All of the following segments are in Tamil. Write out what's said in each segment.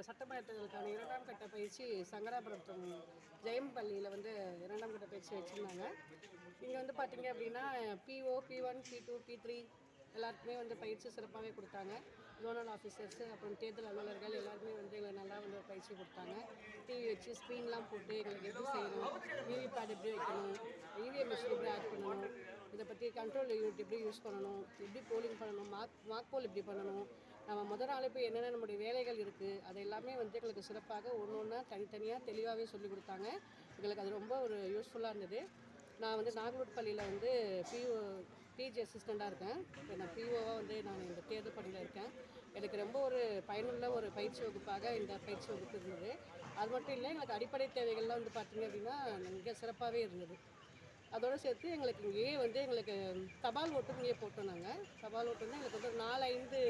இந்த சட்டமன்ற தேர்தலுக்கான 2ஆம் கட்ட பயிற்சி சங்கராபுரம் ஜெயம் பள்ளியில் வந்து 2ஆம் கட்ட பயிற்சி வச்சுருந்தாங்க. இங்கே வந்து பார்த்திங்க அப்படின்னா பிஓ, P1, P2, P3 எல்லாருக்குமே வந்து பயிற்சி சிறப்பாகவே கொடுத்தாங்க. ஜோனல் ஆஃபீஸர்ஸு அப்புறம் தேர்தல் அலுவலர்கள் எல்லாருமே வந்து எங்களை நல்லா வந்து பயிற்சி கொடுத்தாங்க. டிவி வச்சு ஸ்க்ரீன்லாம் போட்டு எங்களுக்கு எப்படி செய்யணும், விவிபேட் எப்படி வைக்கணும், இவிஎம் மிஷின் எப்படி ஆட் பண்ணணும், இதை பற்றி கண்ட்ரோல் யூனிட் எப்படி யூஸ் பண்ணணும், எப்படி போலிங் பண்ணணும், மார்க் போல் எப்படி பண்ணணும், நம்ம முதல் நாள் போய் என்னென்ன நம்முடைய வேலைகள் இருக்குது அது எல்லாமே வந்து எங்களுக்கு சிறப்பாக ஒன்று ஒன்றா தனித்தனியாக தெளிவாகவே சொல்லிக் கொடுத்தாங்க. எங்களுக்கு அது ரொம்ப ஒரு யூஸ்ஃபுல்லாக இருந்தது. நான் வந்து நாகலூர் பள்ளியில் வந்து பிஜி அசிஸ்டண்ட்டாக இருக்கேன். இப்போ நான் பிஓவாக வந்து நான் இந்த தேர்தல் பணியில் இருக்கேன். எனக்கு ரொம்ப ஒரு பயனுள்ள ஒரு பயிற்சி வகுப்பாக இந்த பயிற்சி வகுப்பு இருந்தது. அது மட்டும் இல்லை, எங்களுக்கு அடிப்படை தேவைகள்லாம் வந்து பார்த்திங்க அப்படின்னா மிக சிறப்பாகவே இருந்தது. அதோடு சேர்த்து எங்களுக்கு இங்கேயே வந்து எங்களுக்கு தபால் ஓட்டும் இங்கேயே போட்டோம். நாங்கள் தபால் ஓட்டு வந்து எங்களுக்கு வந்து 4-5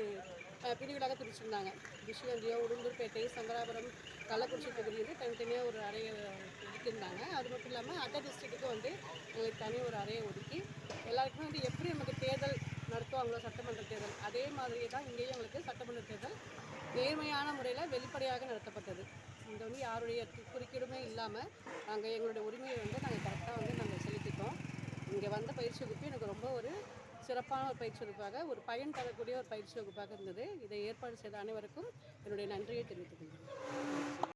பிரிவுகளாக பிரிச்சுருந்தாங்க. விஷயந்தியம், உளுந்தூர்பேட்டை, சங்கராபுரம், கள்ளக்குறிச்சி தொகுதி வந்து தனித்தனியாக ஒரு அறையை ஒதுக்கியிருந்தாங்க. அது மட்டும் இல்லாமல் அதர் டிஸ்ட்ரிக்ட்டுக்கும் வந்து எங்களுக்கு தனி ஒரு அறையை ஒதுக்கி எல்லாருக்குமே வந்து எப்படி நமக்கு தேர்தல் நடத்துவாங்களோ சட்டமன்ற தேர்தல் அதே மாதிரியே தான் இங்கேயும் எங்களுக்கு சட்டமன்ற தேர்தல் நேர்மையான முறையில் வெளிப்படையாக நடத்தப்பட்டது. இங்கே வந்து யாருடைய குறுக்கீடுமே இல்லாமல் நாங்கள் எங்களுடைய உரிமையை வந்து நாங்கள் கரெக்டாக வந்து நாங்கள் செலுத்திட்டோம். இங்கே வந்த பயிற்சி வகுப்பு எனக்கு ரொம்ப ஒரு சிறப்பான ஒரு பயிற்சி வகுப்பாக, ஒரு பயன் தரக்கூடிய ஒரு பயிற்சி வகுப்பாக இருந்தது. இதை ஏற்பாடு செய்த அனைவருக்கும் என்னுடைய நன்றியை தெரிவித்துக் கொள்கிறேன்.